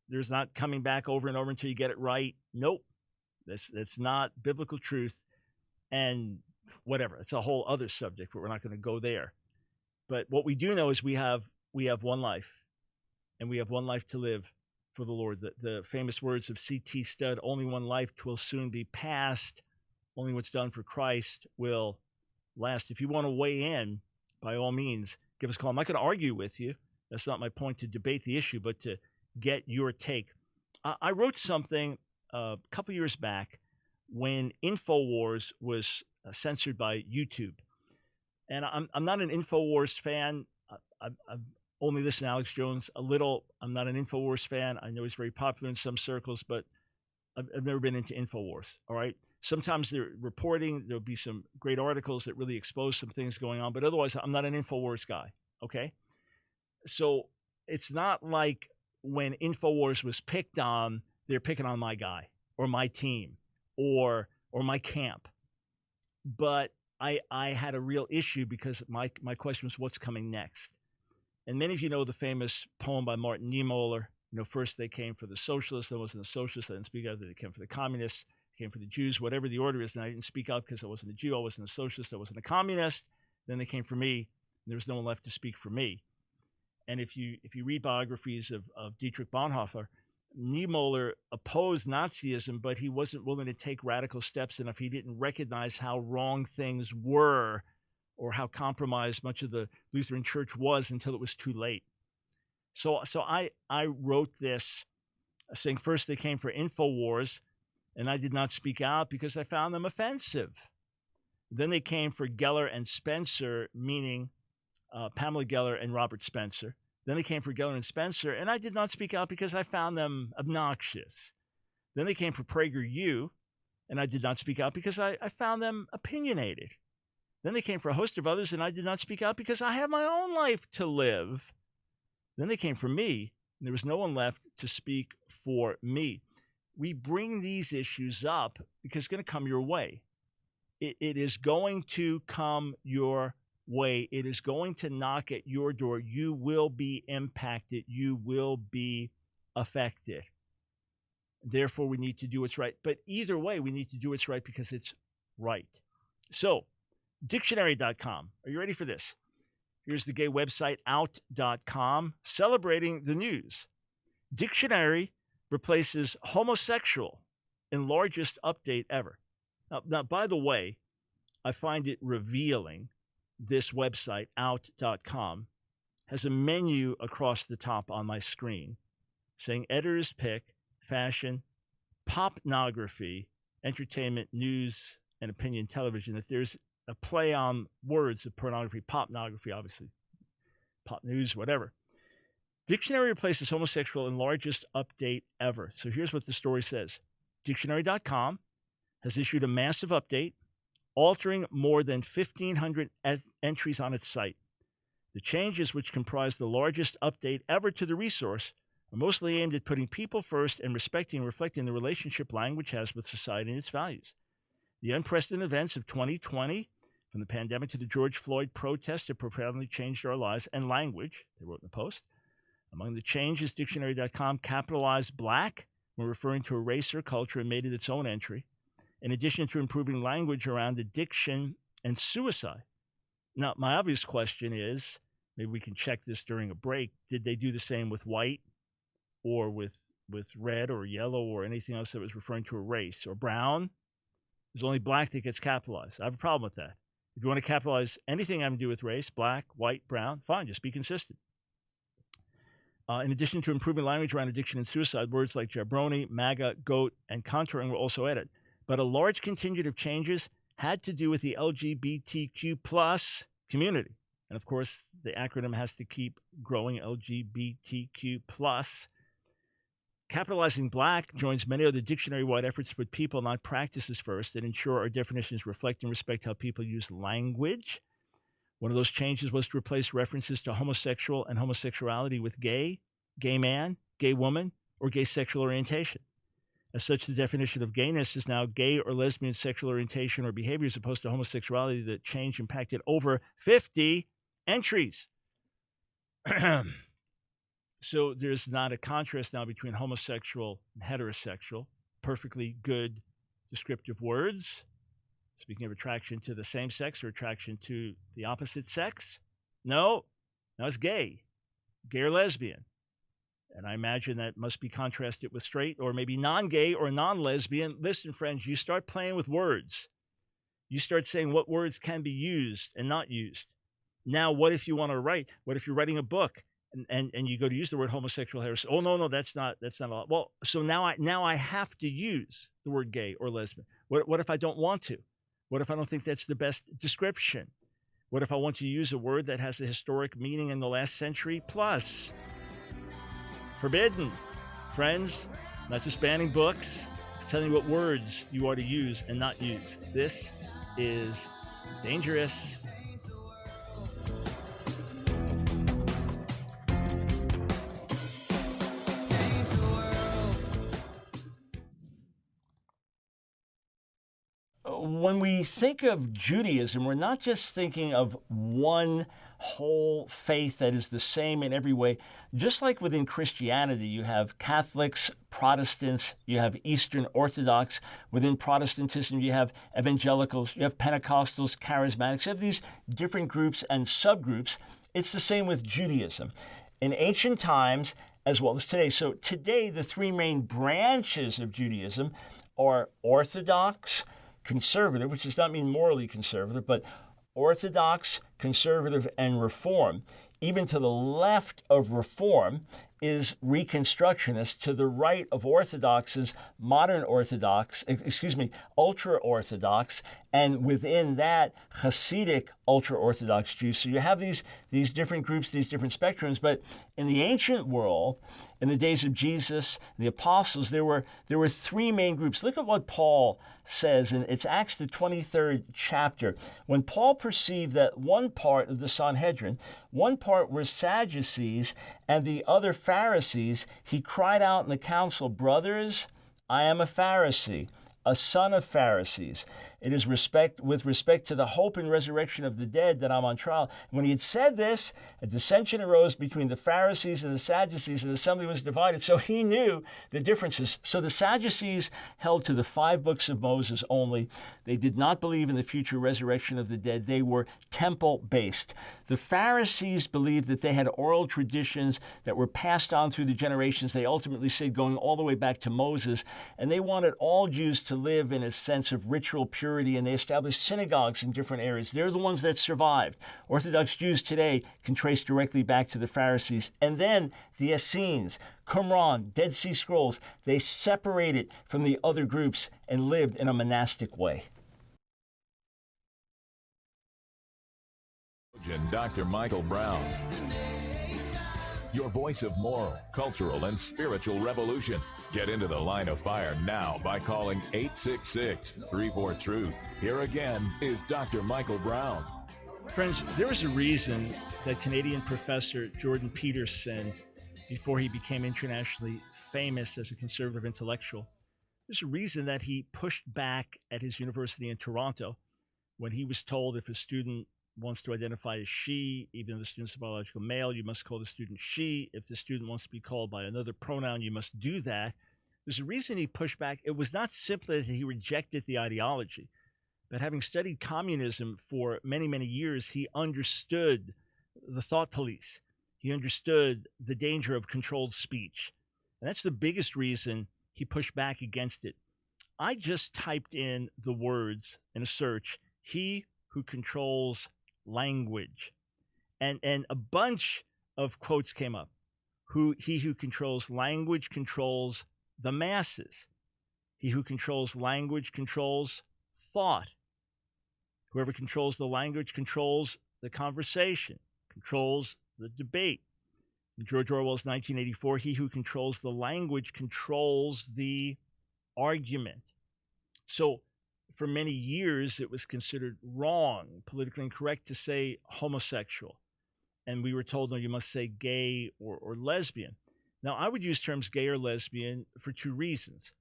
There's not coming back over and over until you get it right. Nope. That's not biblical truth. And whatever. It's a whole other subject, but we're not going to go there. But what we do know is we have one life, and we have one life to live for the Lord. The famous words of C.T. Studd, only one life, 'twill soon be past. Only what's done for Christ will last. If you want to weigh in, by all means, give us a call. I'm not going to argue with you. That's not my point, to debate the issue, but to get your take. I wrote something a couple years back when InfoWars was censored by YouTube. And I'm not an InfoWars fan. I've only listened to Alex Jones a little. I'm not an InfoWars fan. I know he's very popular in some circles, but I've never been into InfoWars, all right? Sometimes they're reporting. There'll be some great articles that really expose some things going on, but otherwise, I'm not an InfoWars guy, okay? So it's not like when InfoWars was picked on, they're picking on my guy or my team or my camp. But I had a real issue because my question was, what's coming next? And many of you know the famous poem by Martin Niemöller. First they came for the socialists, then wasn't the socialists, I didn't speak out, they came for the communists, came for the Jews, whatever the order is, and I didn't speak out because I wasn't a Jew, I wasn't a socialist, I wasn't a communist. Then they came for me, and there was no one left to speak for me. And if you read biographies of Dietrich Bonhoeffer, Niemöller opposed Nazism, but he wasn't willing to take radical steps enough. He didn't recognize how wrong things were or how compromised much of the Lutheran Church was until it was too late. So I wrote this saying first they came for InfoWars, and I did not speak out because I found them offensive. Then they came for Geller and Spencer, meaning Pamela Geller and Robert Spencer. Then they came for Geller and Spencer, and I did not speak out because I found them obnoxious. Then they came for PragerU, and I did not speak out because I found them opinionated. Then they came for a host of others, and I did not speak out because I have my own life to live. Then they came for me, and there was no one left to speak for me. We bring these issues up because it's going to come your way. It is going to come your way. It is going to knock at your door. You will be impacted. You will be affected. Therefore, we need to do what's right. But either way, we need to do what's right because it's right. So, dictionary.com. Are you ready for this? Here's the gay website, out.com, celebrating the news. Dictionary replaces homosexual in largest update ever. Now, by the way, I find it revealing. This website, out.com, has a menu across the top on my screen saying editor's pick, fashion, popnography, entertainment, news, and opinion television, that there's a play on words of pornography, popnography, obviously, pop news, whatever. Dictionary replaces homosexual in largest update ever. So here's what the story says. Dictionary.com has issued a massive update, altering more than 1,500 entries on its site. The changes, which comprise the largest update ever to the resource, are mostly aimed at putting people first and respecting and reflecting the relationship language has with society and its values. The unprecedented events of 2020, from the pandemic to the George Floyd protests, have profoundly changed our lives and language, they wrote in the post. Among the changes, Dictionary.com capitalized black when referring to a race or culture and made it its own entry, in addition to improving language around addiction and suicide. Now, my obvious question is, maybe we can check this during a break, did they do the same with white or with red or yellow or anything else that was referring to a race? Or brown? There's only black that gets capitalized. I have a problem with that. If you want to capitalize anything having to do with race, black, white, brown, fine, just be consistent. In addition to improving language around addiction and suicide, words like jabroni, MAGA, goat, and contouring were also added. But a large contingent of changes had to do with the LGBTQ plus community. And of course, the acronym has to keep growing, LGBTQ plus. Capitalizing black joins many other dictionary-wide efforts to put people, not practices, first and ensure our definitions reflect and respect how people use language. One of those changes was to replace references to homosexual and homosexuality with gay, gay man, gay woman, or gay sexual orientation. As such, the definition of gayness is now gay or lesbian sexual orientation or behavior, as opposed to homosexuality. That change impacted over 50 entries. So there's not a contrast now between homosexual and heterosexual. Perfectly good descriptive words. Speaking of attraction to the same sex or attraction to the opposite sex. No, now it's gay or lesbian. And I imagine that must be contrasted with straight or maybe non-gay or non-lesbian. Listen, friends, you start playing with words. You start saying what words can be used and not used. Now, what if you want to write? What if you're writing a book and you go to use the word homosexual, heterosexual? Oh, no, that's not allowed. Well, so now I have to use the word gay or lesbian. What if I don't want to? What if I don't think that's the best description? What if I want to use a word that has a historic meaning in the last century plus? Forbidden. Friends, not just banning books, it's telling you what words you are to use and not use. This is dangerous. When we think of Judaism, we're not just thinking of one whole faith that is the same in every way. Just like within Christianity, you have Catholics, Protestants, you have Eastern Orthodox. Within Protestantism, you have evangelicals, you have Pentecostals, charismatics. You have these different groups and subgroups. It's the same with Judaism. In ancient times, as well as today. So today, the three main branches of Judaism are Orthodox, conservative, which does not mean morally conservative, but Orthodox, conservative, and Reform. Even to the left of Reform is Reconstructionist. To the right of Orthodox is ultra-Orthodox, and within that, Hasidic ultra-Orthodox Jews. So you have these different groups, these different spectrums, but in the ancient world, in the days of Jesus, the apostles, there were three main groups. Look at what Paul says, and it's Acts the 23rd chapter. When Paul perceived that one part of the Sanhedrin, one part were Sadducees and the other Pharisees, he cried out in the council, "Brothers, I am a Pharisee, a son of Pharisees. It is with respect to the hope and resurrection of the dead that I'm on trial." When he had said this, a dissension arose between the Pharisees and the Sadducees, and the assembly was divided. So he knew the differences. So the Sadducees held to the 5 books of Moses only. They did not believe in the future resurrection of the dead. They were temple-based. The Pharisees believed that they had oral traditions that were passed on through the generations. They ultimately said going all the way back to Moses, and they wanted all Jews to live in a sense of ritual purity security, and they established synagogues in different areas. They're the ones that survived. Orthodox Jews today can trace directly back to the Pharisees. And then the Essenes, Qumran, Dead Sea Scrolls, they separated from the other groups and lived in a monastic way. Dr. Michael Brown, your voice of moral, cultural, and spiritual revolution. Get into the line of fire now by calling 866-34-TRUTH. Here again is Dr. Michael Brown. Friends, there was a reason that Canadian professor Jordan Peterson, before he became internationally famous as a conservative intellectual, there's a reason that he pushed back at his university in Toronto when he was told if a student wants to identify as she, even though the student's a biological male, you must call the student she. If the student wants to be called by another pronoun, you must do that. There's a reason he pushed back. It was not simply that he rejected the ideology, but having studied communism for many, many years, he understood the thought police. He understood the danger of controlled speech. And that's the biggest reason he pushed back against it. I just typed in the words in a search, he who controls language, and a bunch of quotes came up. He who controls language controls the masses. He who controls language controls thought. Whoever controls the language controls the conversation, controls the debate. In George Orwell's 1984, he who controls the language controls the argument. So for many years, it was considered wrong, politically incorrect to say homosexual. And we were told, no, you must say gay or lesbian. Now, I would use terms gay or lesbian for two reasons.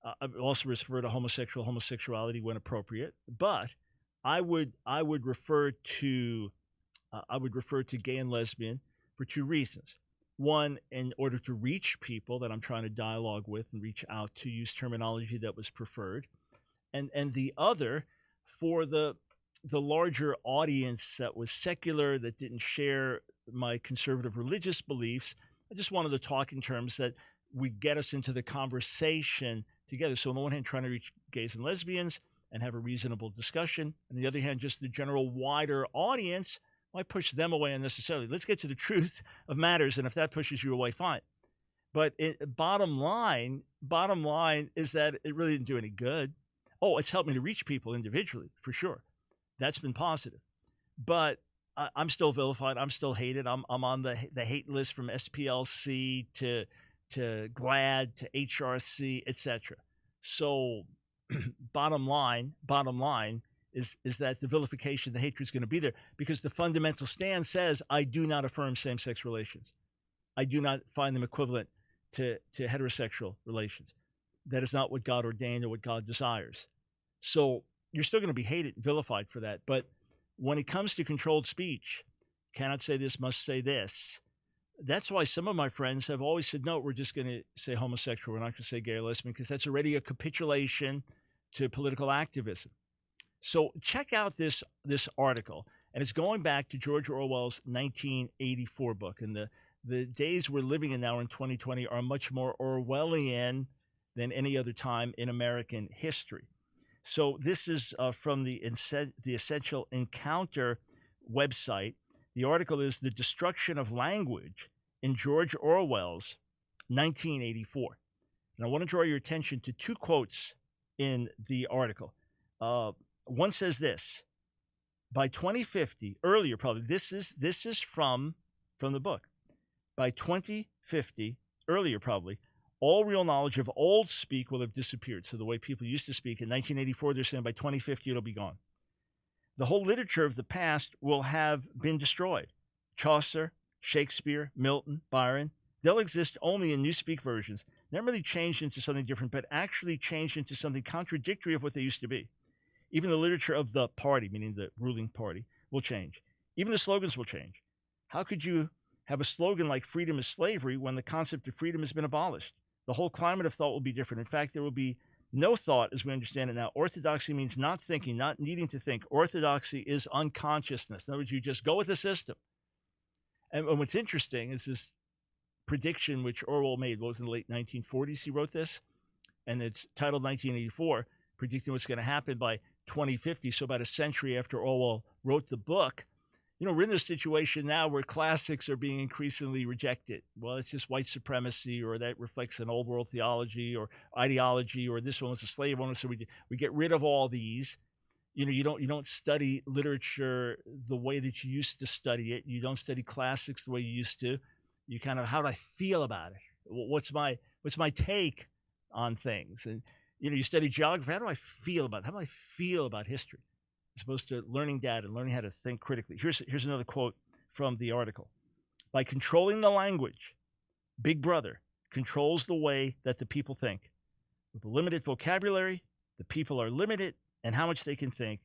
I would also refer to homosexuality when appropriate, but I would refer to gay and lesbian for two reasons. One, in order to reach people that I'm trying to dialogue with and reach out to, use terminology that was preferred. And the other, for the larger audience that was secular, that didn't share my conservative religious beliefs, I just wanted to talk in terms that would get us into the conversation together. So on the one hand, trying to reach gays and lesbians and have a reasonable discussion. On the other hand, just the general wider audience, why push them away unnecessarily? Let's get to the truth of matters, and if that pushes you away, fine. But bottom line is that it really didn't do any good. Oh, it's helped me to reach people individually, for sure. That's been positive. But I'm still vilified. I'm still hated. I'm on the hate list from SPLC to GLAAD to HRC, etc. So bottom line is that the vilification, the hatred is going to be there because the fundamental stand says, I do not affirm same-sex relations. I do not find them equivalent to heterosexual relations. That is not what God ordained or what God desires. So you're still going to be hated and vilified for that. But when it comes to controlled speech, cannot say this, must say this. That's why some of my friends have always said, no, we're just going to say homosexual. We're not going to say gay or lesbian because that's already a capitulation to political activism. So check out this article. And it's going back to George Orwell's 1984 book. And the days we're living in now in 2020 are much more Orwellian than any other time in American history. So this is from the Essential Encounter website. The article is The Destruction of Language in George Orwell's 1984. And I want to draw your attention to two quotes in the article. One says this, by 2050, earlier probably, this is from the book. By 2050, earlier probably, all real knowledge of old speak will have disappeared. So the way people used to speak in 1984, they're saying by 2050, it'll be gone. The whole literature of the past will have been destroyed. Chaucer, Shakespeare, Milton, Byron, they'll exist only in newspeak versions. They're not really changed into something different, but actually changed into something contradictory of what they used to be. Even the literature of the party, meaning the ruling party, will change. Even the slogans will change. How could you have a slogan like freedom is slavery when the concept of freedom has been abolished? The whole climate of thought will be different. In fact, there will be no thought as we understand it now. Orthodoxy means not thinking, not needing to think. Orthodoxy is unconsciousness. In other words, you just go with the system. And what's interesting is this prediction which Orwell made. What was in the late 1940s he wrote this? And it's titled 1984, predicting what's going to happen by 2050, so about a century after Orwell wrote the book. We're in this situation now where classics are being increasingly rejected. Well, it's just white supremacy, or that reflects an old world theology or ideology, or this one was a slave owner, so we get rid of all these. You don't study literature the way that you used to study it. You don't study classics the way you used to. You kind of, how do I feel about it? What's my take on things? And you study geography. How do I feel about it? How do I feel about history? As opposed to learning data and learning how to think critically. Here's another quote from the article. By controlling the language, Big Brother controls the way that the people think. With a limited vocabulary, the people are limited in how much they can think,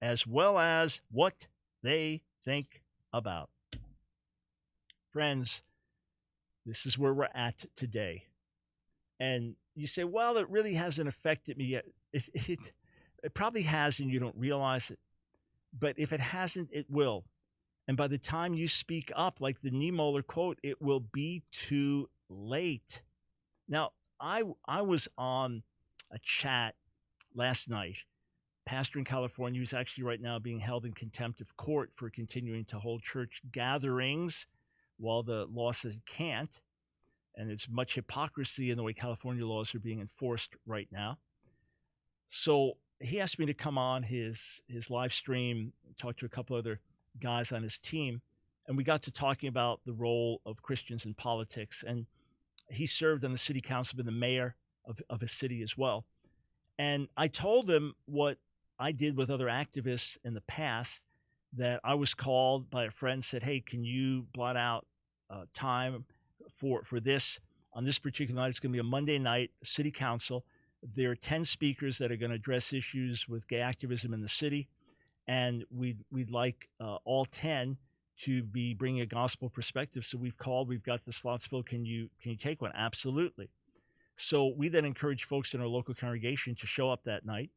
as well as what they think about. Friends, this is where we're at today. And you say, well, it really hasn't affected me yet. It probably has, and you don't realize it. But if it hasn't, it will. And by the time you speak up, like the Niemöller quote, it will be too late. Now, I was on a chat last night. Pastor in California who's actually right now being held in contempt of court for continuing to hold church gatherings while the law says he can't. And there's much hypocrisy in the way California laws are being enforced right now. So he asked me to come on his live stream, talk to a couple other guys on his team, and we got to talking about the role of Christians in politics. And he served on the city council, been the mayor of his city as well. And I told him what I did with other activists in the past, that I was called by a friend, said, hey, can you blot out time for this on this particular night? It's going to be a Monday night, city council. There are 10 speakers that are going to address issues with gay activism in the city, and we'd like all 10 to be bringing a gospel perspective. So we've got the slots filled. Can you take one? Absolutely. So we then encouraged folks in our local congregation to show up that night,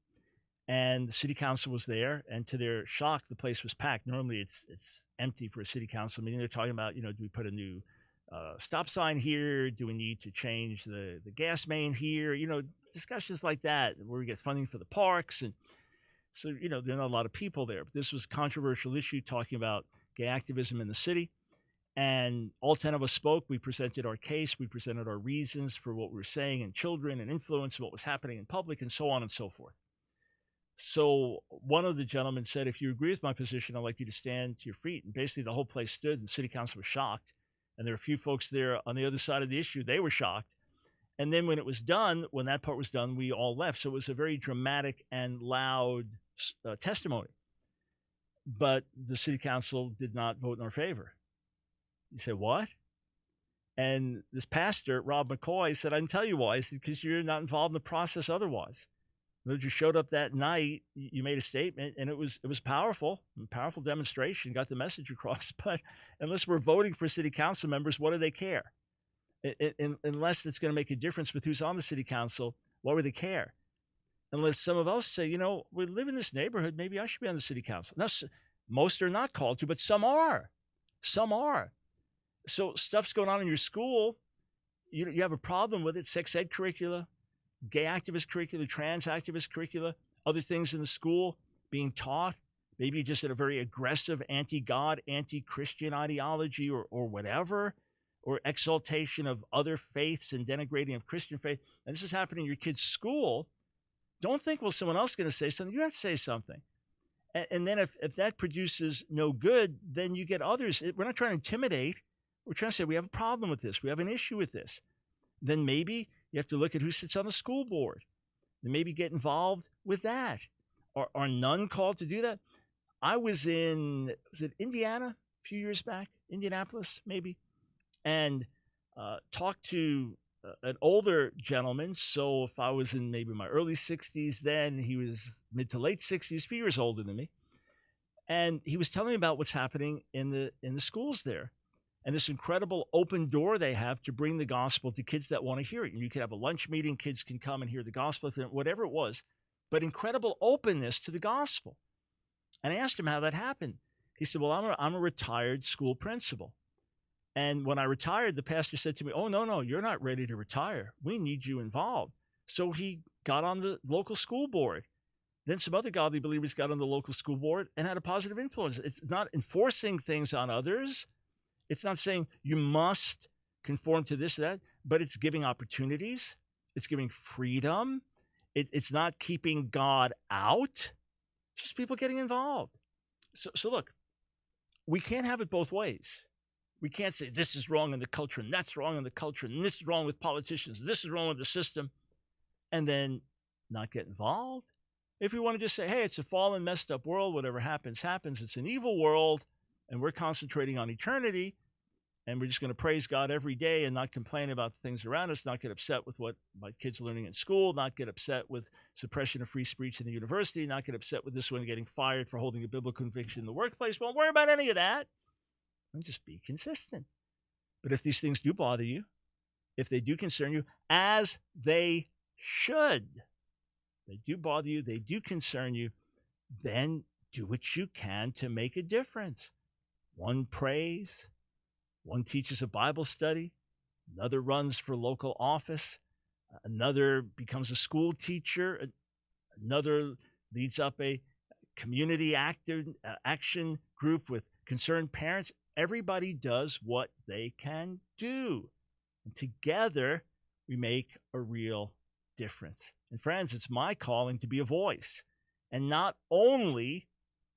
and the city council was there, and to their shock, the place was packed. Normally it's empty for a city council meeting. They're talking about, do we put a new stop sign here? Do we need to change the gas main here? Discussions like that, where we get funding for the parks. And so, there are not a lot of people there. But this was a controversial issue, talking about gay activism in the city. And all 10 of us spoke. We presented our case. We presented our reasons for what we were saying, and children and influence, and what was happening in public, and so on and so forth. So one of the gentlemen said, if you agree with my position, I'd like you to stand to your feet. And basically the whole place stood, and the city council was shocked. And there were a few folks there on the other side of the issue. They were shocked. And then when that part was done, we all left. So it was a very dramatic and loud testimony. But the city council did not vote in our favor. You say, what? And this pastor, Rob McCoy, said, I didn't tell you why. He said, because you're not involved in the process otherwise. When you showed up that night, you made a statement, and it was powerful, a powerful demonstration, got the message across. But unless we're voting for city council members, what do they care? Unless it's going to make a difference with who's on the city council, why would they care? Unless some of us say, we live in this neighborhood, maybe I should be on the city council. Now, most are not called to, but some are. Some are. So stuff's going on in your school. You have a problem with it, sex ed curricula, gay activist curricula, trans activist curricula, other things in the school being taught, maybe just at a very aggressive anti-God, anti-Christian ideology or whatever, or exaltation of other faiths and denigrating of Christian faith. And this is happening in your kid's school. Don't think, well, someone else is going to say something. You have to say something. And then if that produces no good, then you get others. We're not trying to intimidate. We're trying to say we have a problem with this. We have an issue with this. Then maybe you have to look at who sits on the school board and maybe get involved with that. Are none called to do that? I was in Indiana a few years back, Indianapolis maybe, and talked to an older gentleman. So if I was in maybe my early 60s then, he was mid to late 60s, a few years older than me. And he was telling me about what's happening in the schools there. And this incredible open door they have to bring the gospel to kids that want to hear it. And you could have a lunch meeting, kids can come and hear the gospel, whatever it was, but incredible openness to the gospel. And I asked him how that happened. He said, well, I'm a retired school principal. And when I retired, the pastor said to me, oh, no, you're not ready to retire. We need you involved. So he got on the local school board. Then some other godly believers got on the local school board and had a positive influence. It's not enforcing things on others. It's not saying you must conform to this or that, but it's giving opportunities. It's giving freedom. It's not keeping God out. It's just people getting involved. So look, we can't have it both ways. We can't say this is wrong in the culture and that's wrong in the culture and this is wrong with politicians, this is wrong with the system, and then not get involved. If we want to just say, hey, it's a fallen, messed up world, whatever happens, happens, it's an evil world, and we're concentrating on eternity, and we're just going to praise God every day and not complain about the things around us, not get upset with what my kids are learning in school, not get upset with suppression of free speech in the university, not get upset with this one getting fired for holding a biblical conviction in the workplace. Don't worry about any of that. And just be consistent. But if these things do bother you, if they do concern you, as they should, they do bother you, they do concern you, then do what you can to make a difference. One prays, one teaches a Bible study, another runs for local office, another becomes a school teacher, another leads up a community action group with concerned parents. Everybody does what they can do. And together, we make a real difference. And friends, it's my calling to be a voice, and not only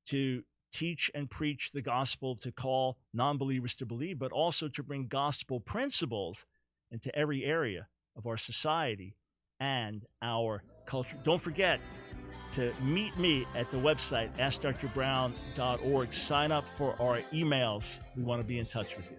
to teach and preach the gospel, to call non-believers to believe, but also to bring gospel principles into every area of our society and our culture. Don't forget to meet me at the website, AskDrBrown.org. Sign up for our emails. We want to be in touch with you.